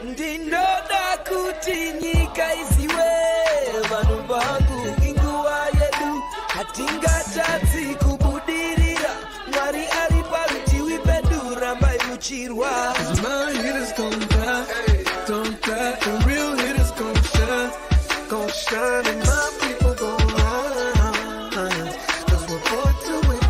Ndinoda kuti nyika isiwe vanhu vangu inguva yedu hatingatadzi kubudirira Mwari ari parutivi pedu rambai muchirwa My hitters gon' die, and real hitters gon' shine and my people gon' rise Cause we're born to it,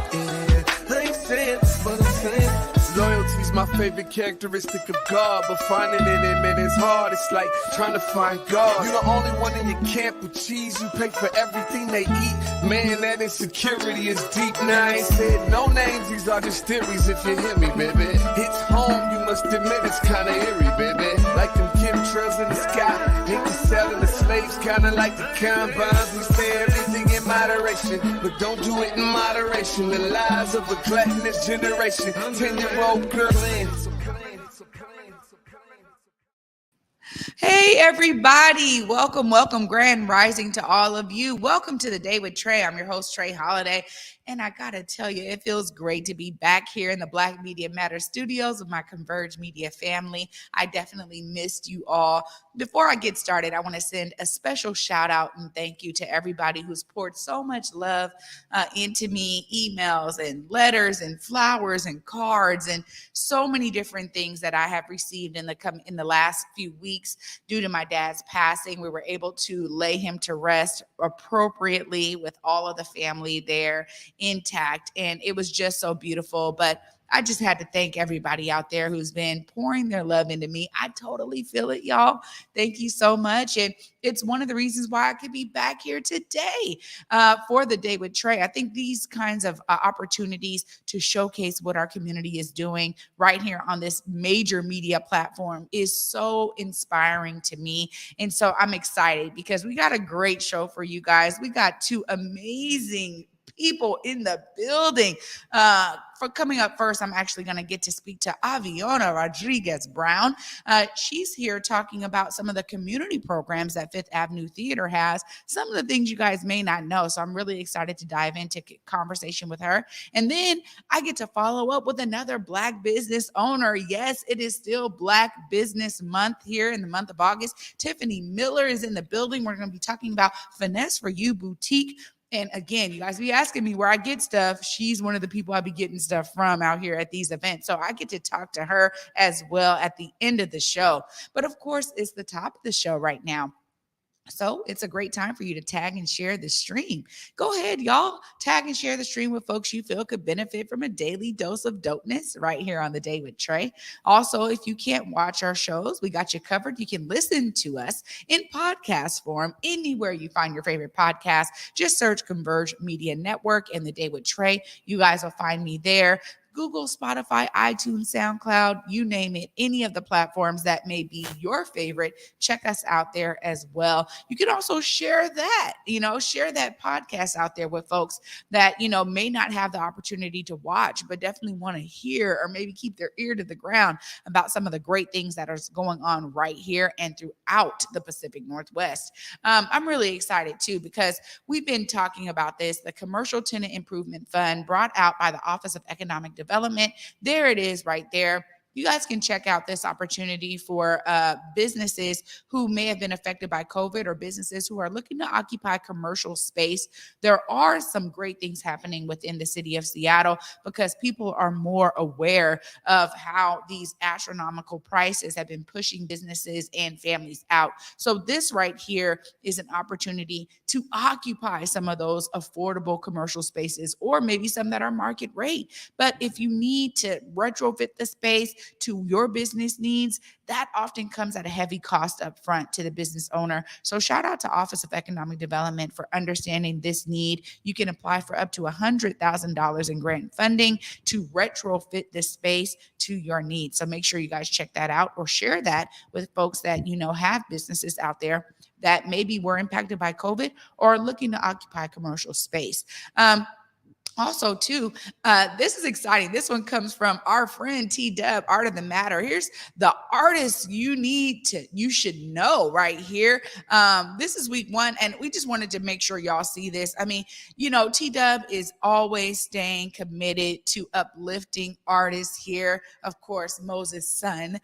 I ain't saying but I'm saying Loyalty's my favorite characteristic of God, but finding it in him is hard. It's like trying to find God. You're the only one in your camp with cheese. You pay for everything they eat. Man, that insecurity is deep. Now I ain't said no names. These are just theories. If you hear me, baby, hits home. You must admit it's kinda eerie, baby. Like them chemtrails in the sky. Ain't the selling the slaves, kinda like the combines. We say everything in moderation, but don't do it in moderation. The lies of a gluttonous generation. 10-year-old girl in. Hey, everybody. Welcome. Grand rising to all of you. Welcome to The Day with Trae. I'm your host, Trae Holiday. And I got to tell you, it feels great to be back here in the Black Media Matter studios with my Converge Media family. I definitely missed you all. Before I get started, I want to send a special shout out and thank you to everybody who's poured so much love into me, emails and letters and flowers and cards and so many different things that I have received in the last few weeks due to my dad's passing. We were able to lay him to rest appropriately with all of the family there intact, and it was just so beautiful. But I just had to thank everybody out there who's been pouring their love into me. I totally feel it, y'all. Thank you so much. And it's one of the reasons why I could be back here today for The Day with Trae. I think these kinds of opportunities to showcase what our community is doing right here on this major media platform is so inspiring to me. And so I'm excited because we got a great show for you guys. We got two amazing people in the building. For coming up first, I'm actually going to get to speak to Aviona Rodriguez Brown. She's here talking about some of the community programs that Fifth Avenue Theater has, some of the things you guys may not know. So I'm really excited to dive into conversation with her. And then I get to follow up with another Black business owner. Yes, it is still Black Business Month here in the month of August. Tiffany Miller is in the building. We're going to be talking about Finesse for You Boutique. And again, you guys be asking me where I get stuff. She's one of the people I be getting stuff from out here at these events. So I get to talk to her as well at the end of the show. But of course, it's the top of the show right now. So it's a great time for you to tag and share the stream. Go ahead, y'all. Tag and share the stream with folks you feel could benefit from a daily dose of dopeness right here on The Day with Trae. Also, if you can't watch our shows, we got you covered. You can listen to us in podcast form anywhere you find your favorite podcast. Just search Converge Media Network and The Day with Trae. You guys will find me there. Google, Spotify, iTunes, SoundCloud, you name it, any of the platforms that may be your favorite, check us out there as well. You can also share that podcast out there with folks that, may not have the opportunity to watch, but definitely want to hear or maybe keep their ear to the ground about some of the great things that are going on right here and throughout the Pacific Northwest. I'm really excited too, because we've been talking about this, the Commercial Tenant Improvement Fund brought out by the Office of Economic Development. There it is right there. You guys can check out this opportunity for businesses who may have been affected by COVID or businesses who are looking to occupy commercial space. There are some great things happening within the city of Seattle because people are more aware of how these astronomical prices have been pushing businesses and families out. So this right here is an opportunity to occupy some of those affordable commercial spaces, or maybe some that are market rate. But if you need to retrofit the space to your business needs, that often comes at a heavy cost up front to the business owner. So shout out to Office of Economic Development for understanding this need. You can apply for up to $100,000 in grant funding to retrofit this space to your needs. So make sure you guys check that out or share that with folks that have businesses out there that maybe were impacted by COVID or are looking to occupy commercial space. Also, too, this is exciting. This one comes from our friend T Dub, Art of the Matter. Here's the artists you should know right here. This is week one, and we just wanted to make sure y'all see this. I mean, T Dub is always staying committed to uplifting artists here. Of course, Moses' son.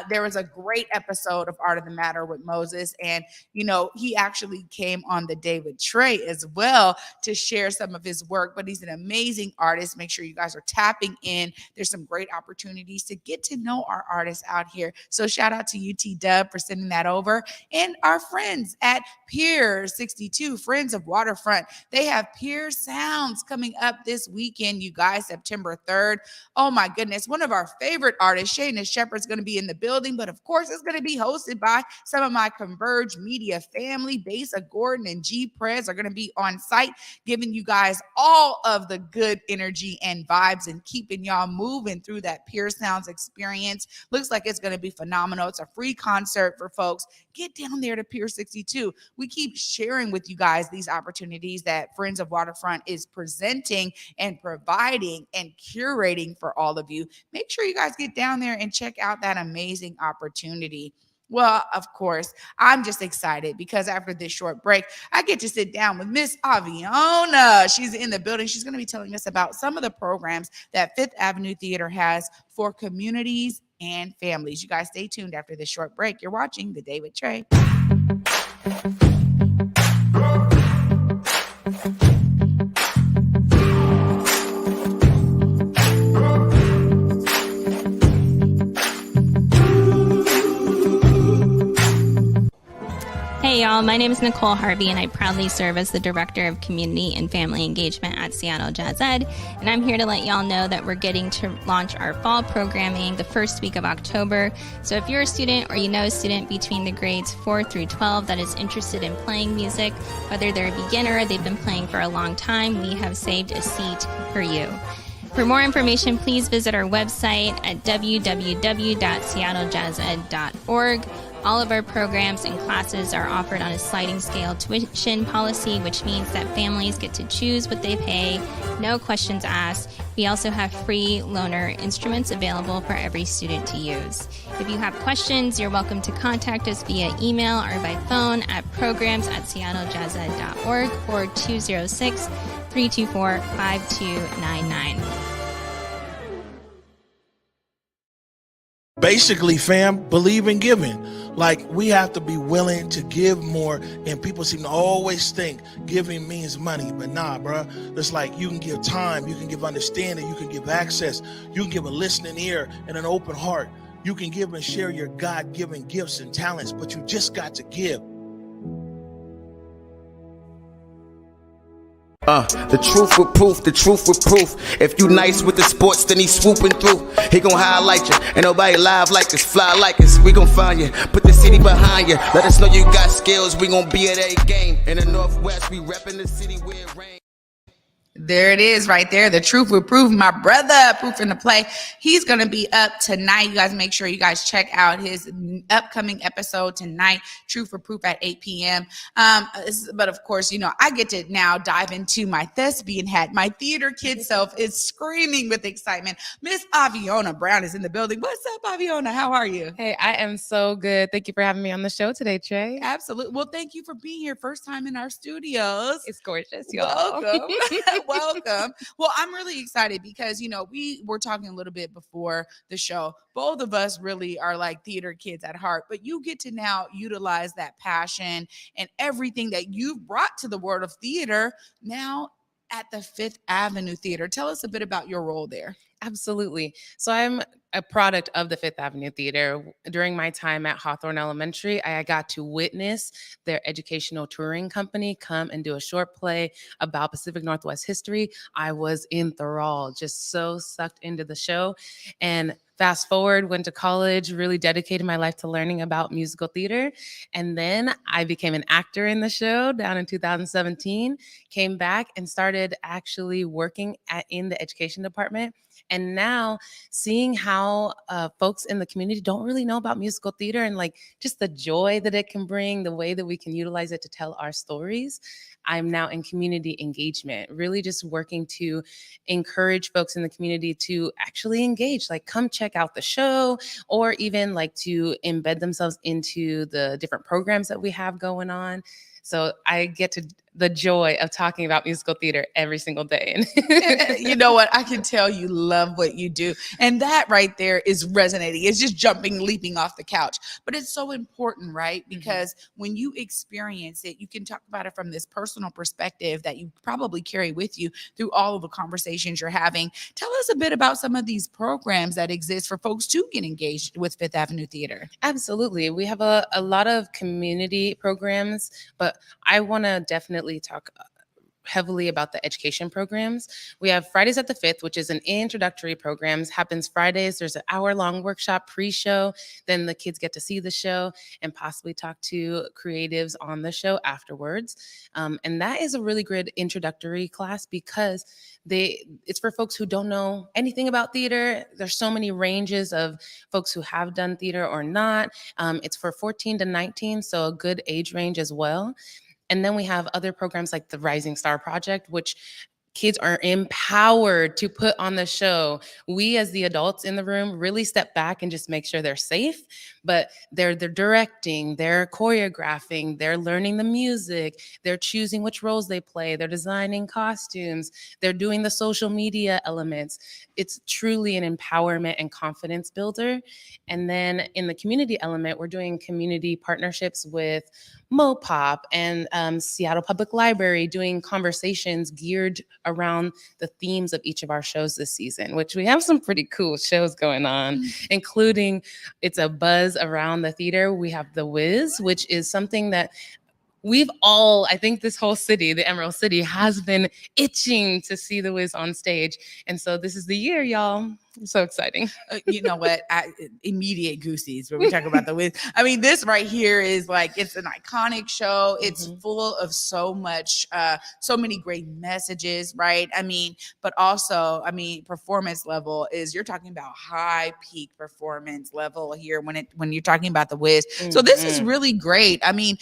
There was a great episode of Art of the Matter with Moses, and he actually came on the day with Trae as well to share some of his work. But he's an amazing artist. Make sure you guys are tapping in. There's some great opportunities to get to know our artists out here. So shout out to UT Dub for sending that over. And our friends at Pier 62, Friends of Waterfront. They have Pier Sounds coming up this weekend, you guys, September 3rd. Oh my goodness. One of our favorite artists, Shayna Shepherd's going to be in the building, but of course it's going to be hosted by some of my Converge Media family. Basa Gordon and G Prez are going to be on site, giving you guys all of the good energy and vibes and keeping y'all moving through that Pure Sounds experience. Looks like it's going to be phenomenal. It's a free concert for folks. Get down there to Pier 62. We keep sharing with you guys these opportunities that Friends of Waterfront is presenting and providing and curating for all of you. Make sure you guys get down there and check out that amazing opportunity. Well, of course, I'm just excited because after this short break, I get to sit down with Miss Aviona. She's in the building. She's going to be telling us about some of the programs that Fifth Avenue Theater has for communities and families. You guys stay tuned after this short break. You're watching The Day with Trae. Hey y'all, my name is Nicole Harvey and I proudly serve as the Director of Community and Family Engagement at Seattle Jazz Ed, and I'm here to let y'all know that we're getting to launch our fall programming the first week of October. So if you're a student or you know a student between the grades 4 through 12 that is interested in playing music, whether they're a beginner or they've been playing for a long time, we have saved a seat for you. For more information, please visit our website at www.seattlejazzed.org. All of our programs and classes are offered on a sliding scale tuition policy, which means that families get to choose what they pay, no questions asked. We also have free loaner instruments available for every student to use. If you have questions, you're welcome to contact us via email or by phone at programs@seattlejazzed.org or 206-324-5299. Basically, fam, believe in giving. Like, we have to be willing to give more, and people seem to always think giving means money, but nah, bro. It's like you can give time, you can give understanding, you can give access, you can give a listening ear and an open heart. You can give and share your God-given gifts and talents, but you just got to give. The truth with proof, the truth with proof. If you nice with the sports, then he swooping through. He gon' highlight you. Ain't nobody live like us, fly like us. We gon' find you, put the city behind you. Let us know you got skills, we gon' be at a game. In the Northwest, we reppin' the city where it rains. There it is right there. The truth will prove. My brother, Proof in the Play. He's going to be up tonight. You guys make sure you guys check out his upcoming episode tonight, Truth for Proof at 8 p.m. But of course, I get to now dive into my thespian hat. My theater kid self is screaming with excitement. Miss Aviona Brown is in the building. What's up, Aviona? How are you? Hey, I am so good. Thank you for having me on the show today, Trae. Absolutely. Well, thank you for being here. First time in our studios. It's gorgeous, y'all. Welcome. Welcome. Well, I'm really excited because, we were talking a little bit before the show. Both of us really are like theater kids at heart, but you get to now utilize that passion and everything that you've brought to the world of theater now at the Fifth Avenue Theater. Tell us a bit about your role there. Absolutely. So I'm a product of the Fifth Avenue Theater. During my time at Hawthorne Elementary, I got to witness their educational touring company come and do a short play about Pacific Northwest history. I was enthralled, just so sucked into the show. And fast forward, went to college, really dedicated my life to learning about musical theater. And then I became an actor in the show down in 2017, came back and started actually working in the education department. And now seeing how folks in the community don't really know about musical theater, and like just the joy that it can bring, the way that we can utilize it to tell our stories. I'm now in community engagement, really just working to encourage folks in the community to actually engage, like come check out the show, or even like to embed themselves into the different programs that we have going on. So I get to the joy of talking about musical theater every single day. You know what? I can tell you love what you do. And that right there is resonating. It's just jumping, leaping off the couch. But it's so important, right? Because when you experience it, you can talk about it from this personal perspective that you probably carry with you through all of the conversations you're having. Tell us a bit about some of these programs that exist for folks to get engaged with Fifth Avenue Theater. Absolutely. We have a lot of community programs, but I want to definitely talk heavily about the education programs. We have Fridays at the Fifth, which is an introductory program. Happens Fridays. There's an hour-long workshop pre-show. Then the kids get to see the show and possibly talk to creatives on the show afterwards. And that is a really good introductory class because it's for folks who don't know anything about theater. There's so many ranges of folks who have done theater or not. It's for 14 to 19, so a good age range as well. And then we have other programs like the Rising Star Project, which kids are empowered to put on the show. We as the adults in the room really step back and just make sure they're safe, but they're directing, they're choreographing, they're learning the music, they're choosing which roles they play, they're designing costumes, they're doing the social media elements. It's truly an empowerment and confidence builder. And then in the community element, we're doing community partnerships with Mopop and Seattle Public Library, doing conversations geared around the themes of each of our shows this season, which we have some pretty cool shows going on, including It's a Buzz Around the Theater. We have The Wiz, which is something that I think this whole city, the Emerald City, has been itching to see The Wiz on stage. And so this is the year, y'all. So exciting. You know what? Immediate goosies when we talk about The Wiz. I mean, this right here is like, it's an iconic show. It's full of so much, so many great messages, right? I mean, but also, I mean, performance level is, you're talking about high peak performance level here when you're talking about The Wiz. So this is really great. I mean,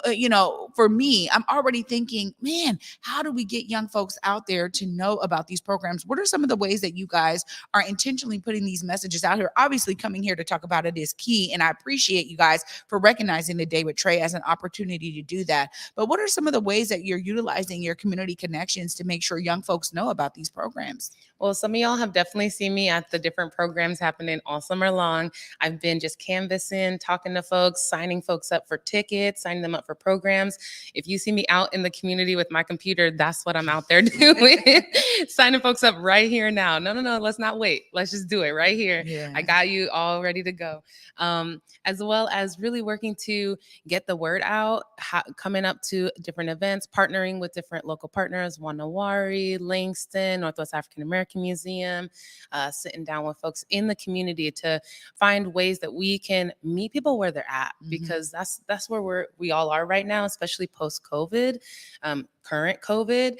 you know, for me, I'm already thinking, man, how do we get young folks out there to know about these programs? What are some of the ways that you guys are intentionally putting these messages out here? Obviously, coming here to talk about it is key, and I appreciate you guys for recognizing the Day with Trae as an opportunity to do that. But what are some of the ways that you're utilizing your community connections to make sure young folks know about these programs? Well, some of y'all have definitely seen me at the different programs happening all summer long. I've been just canvassing, talking to folks, signing folks up for tickets, signing them up for programs. If you see me out in the community with my computer, that's what I'm out there doing. Signing folks up right here now. No, let's not wait. Let's just do it right here. Yeah. I got you all ready to go. As well as really working to get the word out, coming up to different events, partnering with different local partners, Wanawari, Langston, Northwest African American Museum, sitting down with folks in the community to find ways that we can meet people where they're at, because that's where we all are right now, especially post-COVID, current COVID.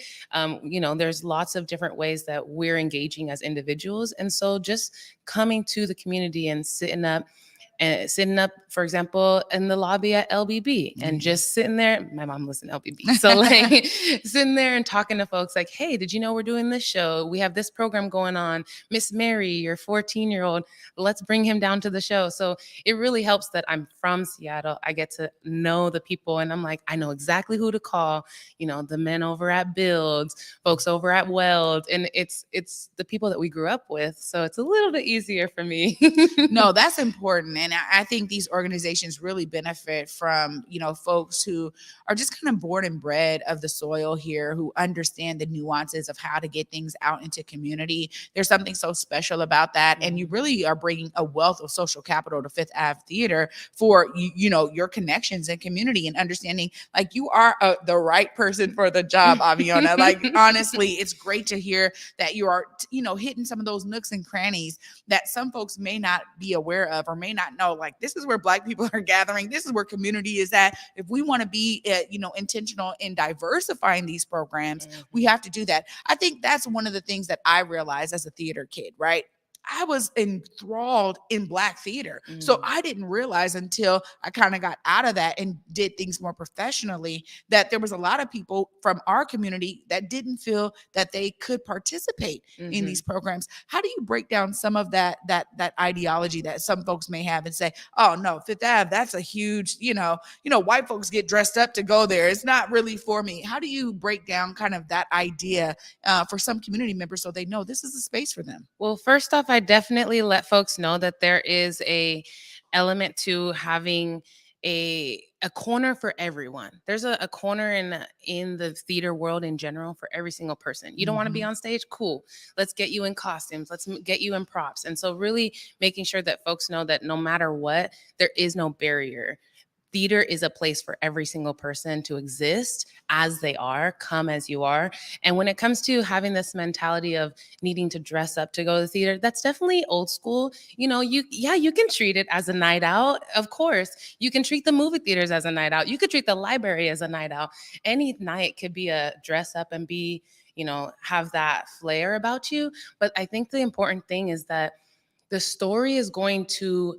You know, there's lots of different ways that we're engaging as individuals. And so just coming to the community and sitting up, for example, in the lobby at LBB and just sitting there. My mom listened to LBB. So like sitting there and talking to folks like, hey, did you know we're doing this show? We have this program going on. Miss Mary, your 14-year-old, let's bring him down to the show. So it really helps that I'm from Seattle. I get to know the people, and I'm like, I know exactly who to call, you know, the men over at Builds, folks over at Weld. And it's the people that we grew up with. So it's a little bit easier for me. No, that's important. And I think these organizations really benefit from, you know, folks who are just kind of born and bred of the soil here, who understand the nuances of how to get things out into community. There's something so special about that. And you really are bringing a wealth of social capital to Fifth Ave Theater for, you know, your connections and community, and understanding like you are the right person for the job, Aviona. Like, honestly, it's great to hear that you are, you know, hitting some of those nooks and crannies that some folks may not be aware of or may not know, like, this is where Black people are gathering. This is where community is at. If we want to be, intentional in diversifying these programs, we have to do that. I think that's one of the things that I realized as a theater kid, right? I was enthralled in Black theater. So I didn't realize until I kind of got out of that and did things more professionally that there was a lot of people from our community that didn't feel that they could participate in these programs. How do you break down some of that ideology that some folks may have and say, oh no, Fifth Ave, that's a huge, white folks get dressed up to go there. It's not really for me. How do you break down kind of that idea for some community members so they know this is a space for them? Well, first off, I definitely let folks know that there is a element to having a corner for everyone. There's a corner in the theater world in general for every single person. You don't want to be on stage? Cool. Let's get you in costumes. Let's get you in props. And so really making sure that folks know that no matter what, there is no barrier. Theater is a place for every single person to exist as they are, come as you are. And when it comes to having this mentality of needing to dress up to go to the theater, that's definitely old school. You can treat it as a night out. Of course, you can treat the movie theaters as a night out. You could treat the library as a night out. Any night could be a dress up and be, have that flair about you. But I think the important thing is that the story is going to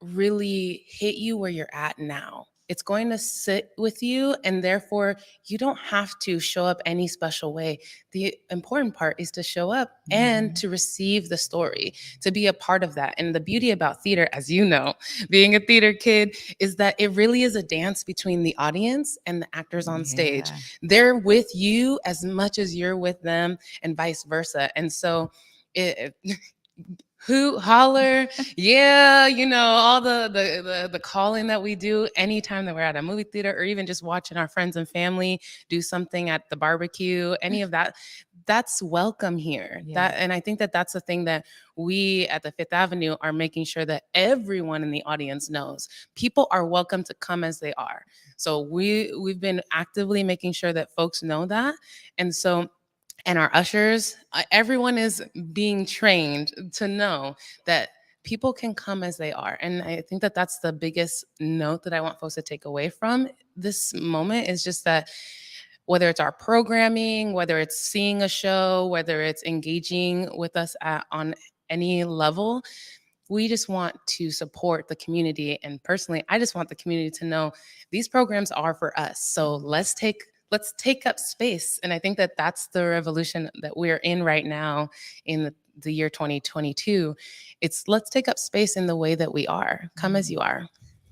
really hit you where you're at now. It's going to sit with you, and therefore you don't have to show up any special way. The important part is to show up and to receive the story, to be a part of that. And the beauty about theater, as you know, being a theater kid, is that it really is a dance between the audience and the actors on stage. They're with you as much as you're with them, and vice versa. And so hoot, holler, yeah, all the calling that we do anytime that we're at a movie theater, or even just watching our friends and family do something at the barbecue, any of that, that's welcome here. And I think that that's the thing that we at the Fifth Avenue are making sure that everyone in the audience knows. People are welcome to come as they are. So we've been actively making sure that folks know that. And our ushers, everyone is being trained to know that people can come as they are. And I think that that's the biggest note that I want folks to take away from this moment, is just that whether it's our programming, whether it's seeing a show, whether it's engaging with us on any level, we just want to support the community. And personally, I just want the community to know these programs are for us. So let's take up space. And I think that that's the revolution that we're in right now in the year 2022. Let's take up space in the way that we are. Come as you are.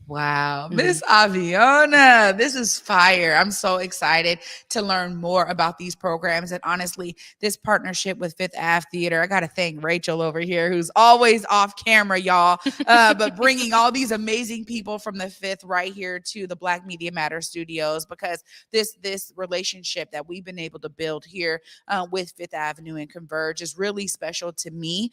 Wow. Miss Aviona, this is fire. I'm so excited to learn more about these programs. And honestly, this partnership with Fifth Ave Theater, I got to thank Rachel over here, who's always off camera, y'all, but bringing all these amazing people from the Fifth right here to the Black Media Matter studios, because this relationship that we've been able to build here with Fifth Avenue and Converge is really special to me.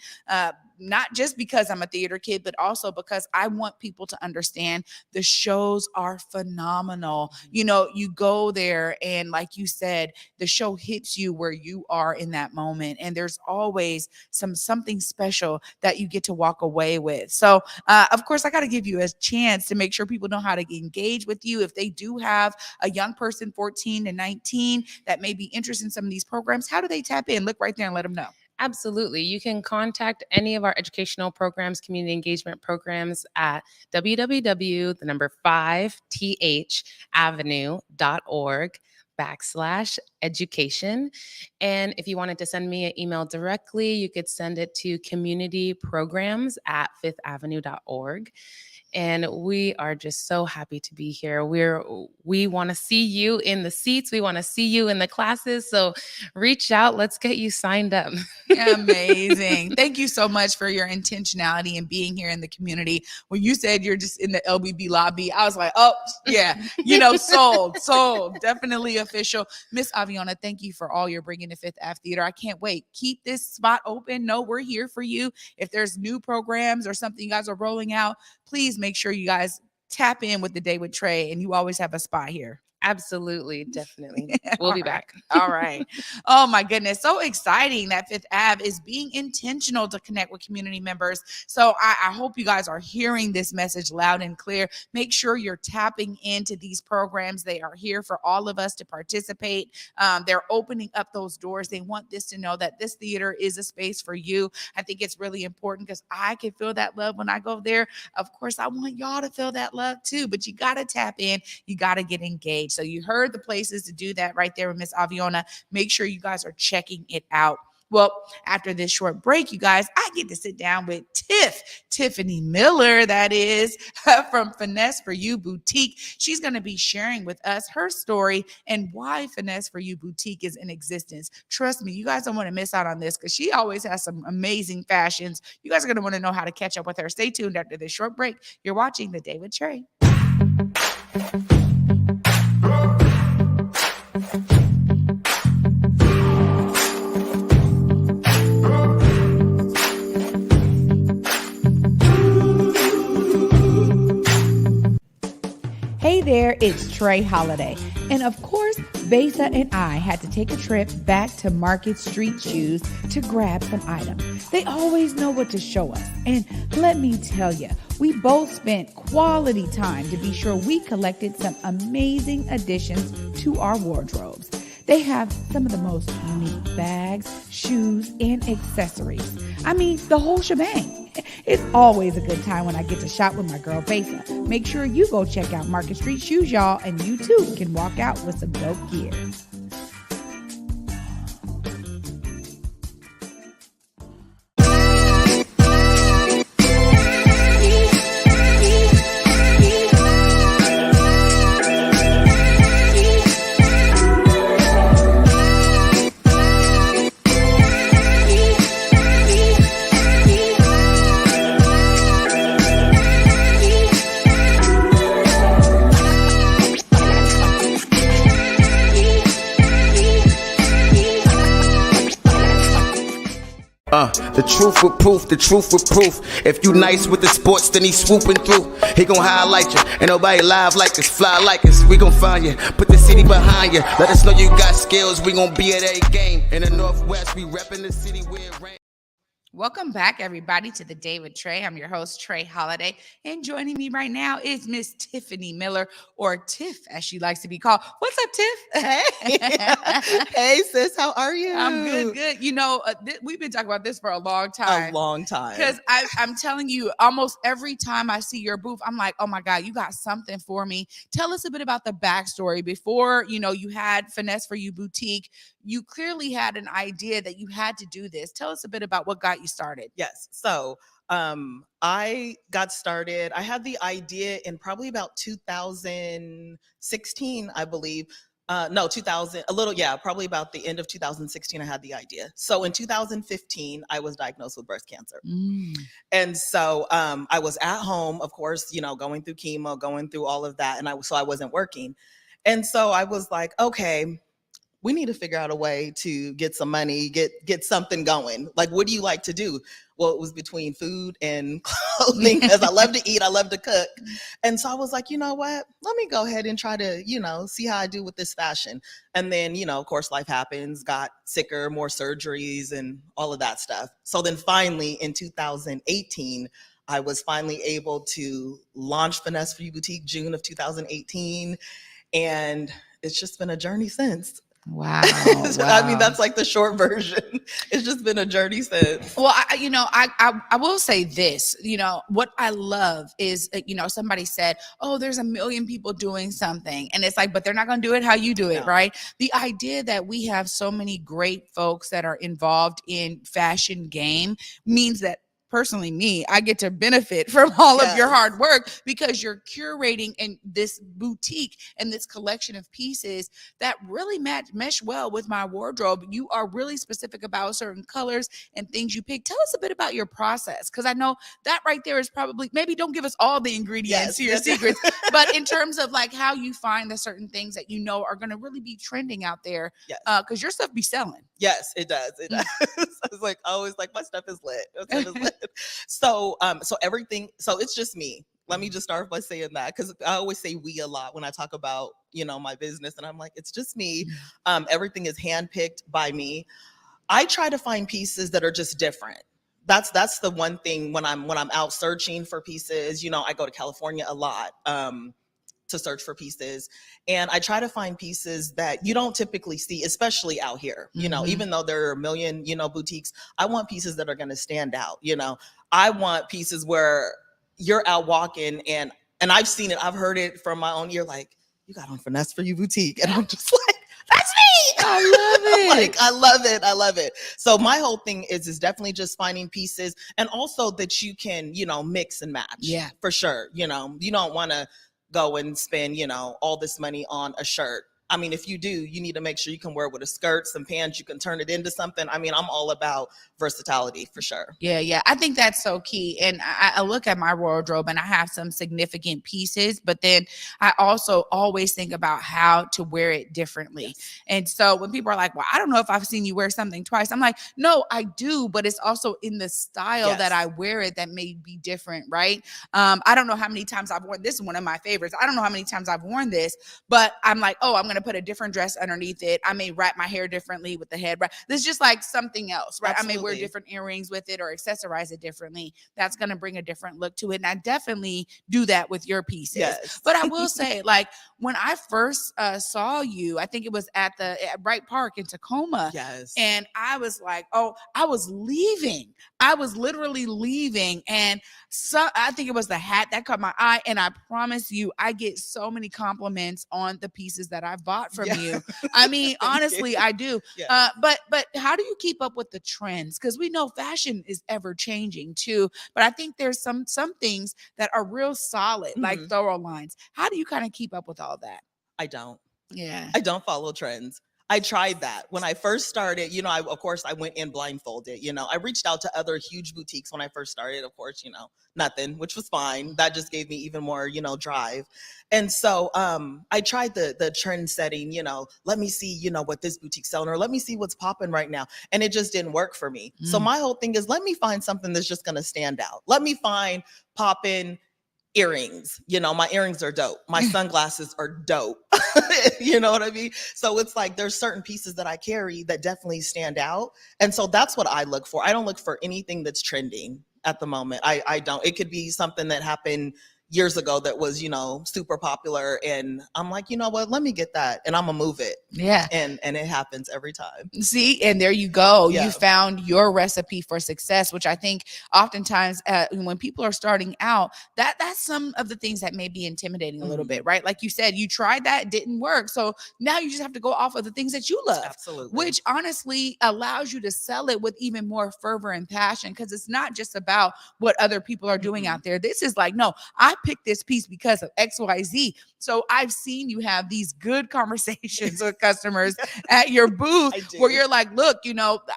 Not just because I'm a theater kid, but also because I want people to understand the shows are phenomenal. You go there and, like you said, the show hits you where you are in that moment. And there's always something special that you get to walk away with. So, of course, I got to give you a chance to make sure people know how to engage with you. If they do have a young person, 14 to 19, that may be interested in some of these programs, how do they tap in? Look right there and let them know. Absolutely. You can contact any of our educational programs, community engagement programs at www.5thavenue.org/education. And if you wanted to send me an email directly, you could send it to communityprograms@5thavenue.org. And we are just so happy to be here. We want to see you in the seats. We want to see you in the classes. So reach out. Let's get you signed up. Amazing. Thank you so much for your intentionality and being here in the community. When you said you're just in the LBB lobby, I was like, oh, yeah, sold. Definitely official. Miss Aviona, thank you for all you're bringing to Fifth Ave Theater. I can't wait. Keep this spot open. No, we're here for you. If there's new programs or something you guys are rolling out, please make sure you guys tap in with the Day with Trae, and you always have a spot here. Absolutely, definitely. We'll be back. All right. Oh my goodness. So exciting that Fifth Ave is being intentional to connect with community members. So I hope you guys are hearing this message loud and clear. Make sure you're tapping into these programs. They are here for all of us to participate. They're opening up those doors. They want this to know that this theater is a space for you. I think it's really important because I can feel that love when I go there. Of course, I want y'all to feel that love too, but you got to tap in. You got to get engaged. So you heard the places to do that right there with Miss Aviona. Make sure you guys are checking it out. Well, after this short break, you guys, I get to sit down with Tiffany Miller, that is, from Finesse for You Boutique. She's going to be sharing with us her story and why Finesse for You Boutique is in existence. Trust me, you guys don't want to miss out on this because she always has some amazing fashions. You guys are going to want to know how to catch up with her. Stay tuned after this short break. You're watching The Day with Trae. Hey there, it's Trae Holiday. And of course, Besa and I had to take a trip back to Market Street Shoes to grab some items. They always know what to show us. And let me tell you, we both spent quality time to be sure we collected some amazing additions to our wardrobes. They have some of the most unique bags, shoes, and accessories. I mean, the whole shebang. It's always a good time when I get to shop with my girl Besa. Make sure you go check out Market Street Shoes, y'all, and you too can walk out with some dope gear. The truth with proof, the truth with proof. If you nice with the sports, then he swooping through. He gon' highlight you. Ain't nobody live like us, fly like us. We gon' find you, put the city behind you. Let us know you got skills, we gon' be at a game. In the Northwest, we reppin' the city where it rains. Welcome back, everybody, to The Day with Trae. I'm your host, Trae Holiday, and joining me right now is Miss Tiffany Miller, or Tiff, as she likes to be called. What's up, Tiff? Hey, hey, sis, how are you? I'm good. You know, we've been talking about this for a long time. A long time. Because I'm telling you, almost every time I see your booth, I'm like, oh my God, you got something for me. Tell us a bit about the backstory. Before, you had Finesse for You Boutique, you clearly had an idea that you had to do this. Tell us a bit about what got you started. Yes. So I got started. I had the idea in probably about 2016, I believe. No, 2000, probably about the end of 2016, I had the idea. So in 2015, I was diagnosed with breast cancer. And so I was at home, of course, going through chemo, going through all of that. And I wasn't working. And so I was like, okay, we need to figure out a way to get some money, get something going. Like, what do you like to do? Well, it was between food and clothing, because I love to eat, I love to cook. And so I was like, you know what? Let me go ahead and try to, see how I do with this fashion. And then, of course, life happens, got sicker, more surgeries and all of that stuff. So then finally in 2018, I was finally able to launch Finesse for You Boutique, June of 2018. And it's just been a journey since. Wow. I mean, that's like the short version. It's just been a journey since. Well, I will say this, what I love is, somebody said, oh, there's a million people doing something. And it's like, but they're not going to do it how you do it, right? The idea that we have so many great folks that are involved in fashion game means that, personally, me, I get to benefit from all of your hard work, because you're curating in this boutique and this collection of pieces that really mesh well with my wardrobe. You are really specific about certain colors and things you pick. Tell us a bit about your process, because I know that right there is probably, maybe don't give us all the ingredients to your secrets, but in terms of like how you find the certain things that are going to really be trending out there, because your stuff be selling. Yes, it does. It does. I was like, always like, my stuff is lit. So everything, so it's just me. Let me just start by saying that, because I always say we a lot when I talk about, my business, and I'm like, it's just me. Everything is handpicked by me. I try to find pieces that are just different. That's the one thing when I'm out searching for pieces. I go to California a lot to search for pieces, and I try to find pieces that you don't typically see, especially out here. Even though there are a million boutiques, I want pieces that are going to stand out. I want pieces where you're out walking, and I've seen it, I've heard it from my own ear, like, you got on Finesse for You boutique, and I'm just like, that's me. I love it. Like, I love it. So my whole thing is definitely just finding pieces, and also that you can, mix and match. Yeah, for sure. You don't want to go and spend, all this money on a shirt. I mean, if you do, you need to make sure you can wear it with a skirt, some pants, you can turn it into something. I mean, I'm all about versatility for sure. Yeah. I think that's so key. And I look at my wardrobe and I have some significant pieces, but then I also always think about how to wear it differently. Yes. And so when people are like, well, I don't know if I've seen you wear something twice, I'm like, no, I do, but it's also in the style that I wear it that may be different, right? I don't know how many times I've worn, this is one of my favorites. I don't know how many times I've worn this, but I'm like, oh, I'm going to put a different dress underneath it. I may wrap my hair differently with the head wrap. This is just like something else, right? Absolutely. I may wear different earrings with it or accessorize it differently. That's going to bring a different look to it. And I definitely do that with your pieces. Yes. But I will say, like, when I first saw you, I think it was at Wright Park in Tacoma. Yes. And I was like, oh, I was leaving. I was literally leaving. And so I think it was the hat that caught my eye. And I promise you, I get so many compliments on the pieces that I've bought from you. I mean, honestly, I do. Yeah. But how do you keep up with the trends? Because we know fashion is ever changing too. But I think there's some things that are real solid, like thorough lines. How do you kind of keep up with all that? I don't. Yeah. I don't follow trends. I tried that when I first started, of course I went in blindfolded, I reached out to other huge boutiques when I first started, of course, nothing, which was fine. That just gave me even more, drive. And so I tried the trend setting, let me see, what this boutique's selling, or let me see what's popping right now. And it just didn't work for me. So my whole thing is, let me find something that's just going to stand out. Let me find popping earrings. My earrings are dope. My sunglasses are dope. You know what I mean? So it's like, there's certain pieces that I carry that definitely stand out. And so that's what I look for. I don't look for anything that's trending at the moment. I don't. It could be something that happened years ago that was, super popular. And I'm like, you know what, let me get that and I'm gonna move it. Yeah. And it happens every time. See, and there you go. Yeah. You found your recipe for success, which I think oftentimes when people are starting out, that's some of the things that may be intimidating a little bit, right? Like you said, you tried that, didn't work. So now you just have to go off of the things that you love. Absolutely. Which honestly allows you to sell it with even more fervor and passion, because it's not just about what other people are doing out there. This is like, no, I picked this piece because of XYZ. So I've seen you have these good conversations with customers at your booth where you're like, look,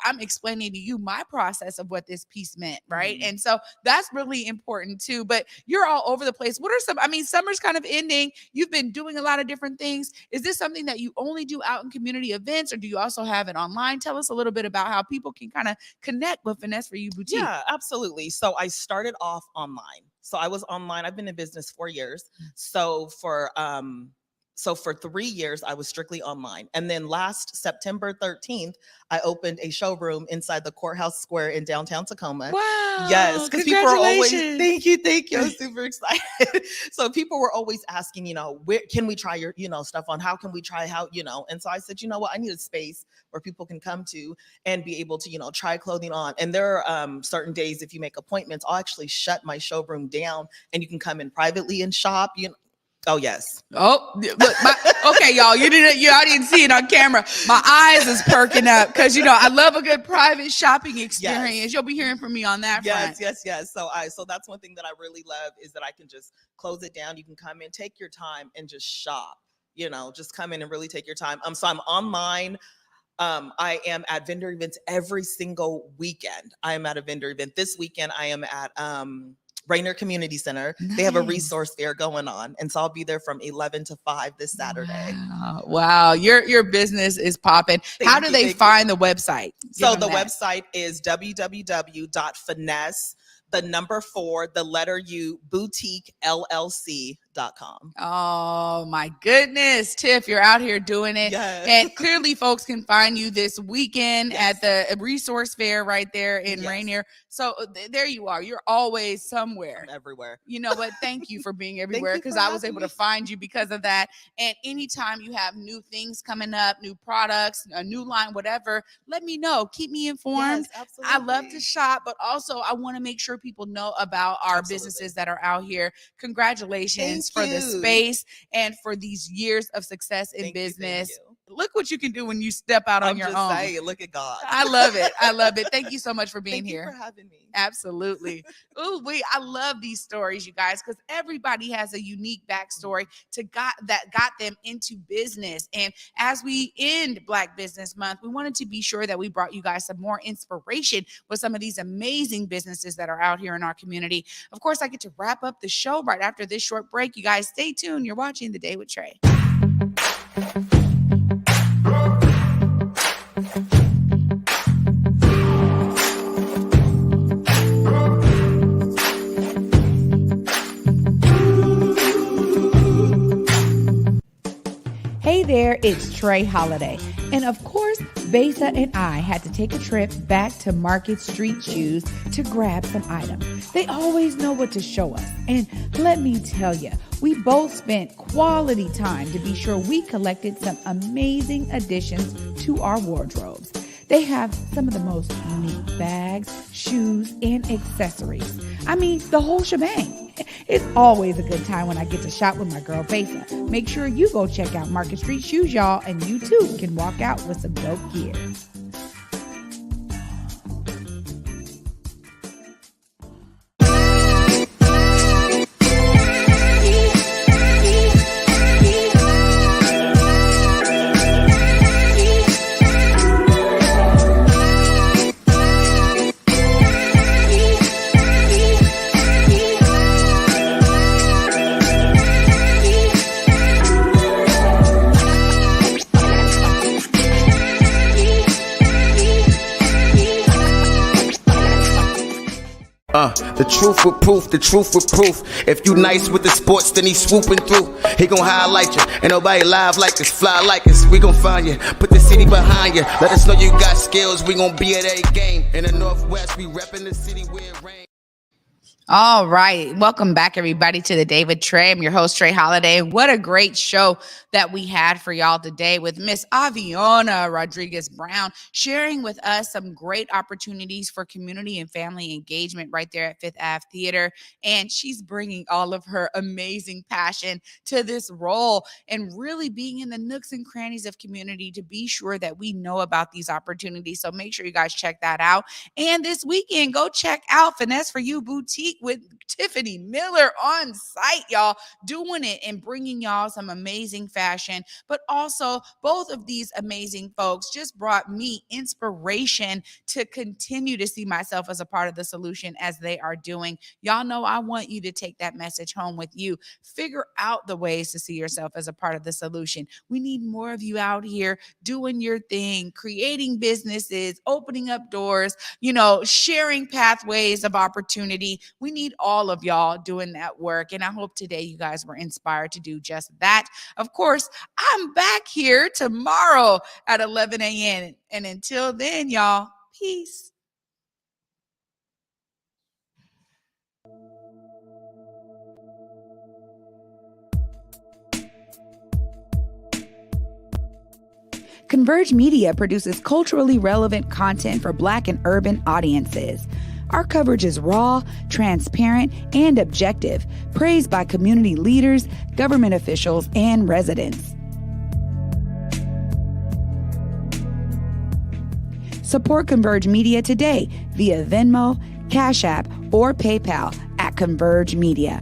I'm explaining to you my process of what this piece meant, right? And so that's really important too. But you're all over the place. What are summer's kind of ending. You've been doing a lot of different things. Is this something that you only do out in community events, or do you also have it online? Tell us a little bit about how people can kind of connect with Finesse for You Boutique. Yeah, absolutely. So I started off online. So I was online. I've been in business 4 years. So for 3 years, I was strictly online. And then last September 13th, I opened a showroom inside the Courthouse Square in downtown Tacoma. Wow. Yes. Because people are always, thank you. I'm super excited. So people were always asking, where can we try your, stuff on? How can we try And so I said, you know what? I need a space where people can come to and be able to, try clothing on. And there are certain days, if you make appointments, I'll actually shut my showroom down and you can come in privately and shop. Oh, yes. Oh, look, okay, y'all. Y'all didn't see it on camera. My eyes is perking up because, I love a good private shopping experience. Yes. You'll be hearing from me on that front. Yes. So that's one thing that I really love, is that I can just close it down. You can come in, take your time and just shop, just come in and really take your time. So I'm online. I am at vendor events every single weekend. I am at a vendor event. This weekend, I am at Rainier Community Center. Nice. They have a resource fair going on. And so I'll be there from 11 to 5 this Saturday. Wow. Your business is popping. How do they find the website? So the website is www.finesse.com. the number 4, the letter U, boutiquellc.com. Oh my goodness, Tiff, you're out here doing it. Yes. And clearly folks can find you this weekend at the resource fair right there in Rainier. So there you are. You're always somewhere. I'm everywhere. You know what? Thank you for being everywhere, because I was able to find you because of that. And anytime you have new things coming up, new products, a new line, whatever, let me know. Keep me informed. Yes, absolutely. I love to shop, but also I want to make sure people know about our businesses that are out here. Congratulations for the space and for these years of success in business. Look what you can do when you step out on your own. Saying, look at God. I love it. I love it. Thank you so much for being here. Thank you for having me. Absolutely. Ooh, I love these stories, you guys, because everybody has a unique backstory that got them into business. And as we end Black Business Month, we wanted to be sure that we brought you guys some more inspiration with some of these amazing businesses that are out here in our community. Of course, I get to wrap up the show right after this short break. You guys stay tuned. You're watching The Day with Trae. Hey there, it's Trae Holiday. And of course, Besa and I had to take a trip back to Market Street Shoes to grab some items. They always know what to show us. And let me tell you, we both spent quality time to be sure we collected some amazing additions to our wardrobes. They have some of the most unique bags, shoes, and accessories. I mean, the whole shebang. It's always a good time when I get to shop with my girl Besa. Make sure you go check out Market Street Shoes, y'all, and you too can walk out with some dope gear. The truth with proof, the truth with proof. If you nice with the sports, then he swooping through. He gon' highlight you. Ain't nobody live like us, fly like us. We gon' find you, put the city behind you. Let us know you got skills, we gon' be at a game. In the Northwest, we reppin' the city where it rain. All right. Welcome back, everybody, to The Day with Trae. I'm your host, Trae Holiday. What a great show that we had for y'all today with Miss Aviona Rodriguez Brown, sharing with us some great opportunities for community and family engagement right there at Fifth Ave Theater. And she's bringing all of her amazing passion to this role and really being in the nooks and crannies of community to be sure that we know about these opportunities. So make sure you guys check that out. And this weekend, go check out Finesse for You Boutique with Tiffany Miller on site, y'all, doing it and bringing y'all some amazing fashion. But also, both of these amazing folks just brought me inspiration to continue to see myself as a part of the solution as they are doing. Y'all know I want you to take that message home with you. Figure out the ways to see yourself as a part of the solution. We need more of you out here doing your thing, creating businesses, opening up doors, sharing pathways of opportunity. We need all of y'all doing that work. And I hope today you guys were inspired to do just that. Of course, I'm back here tomorrow at 11 a.m. And until then, y'all, peace. Converge Media produces culturally relevant content for Black and urban audiences. Our coverage is raw, transparent, and objective, praised by community leaders, government officials, and residents. Support Converge Media today via Venmo, Cash App, or PayPal at Converge Media.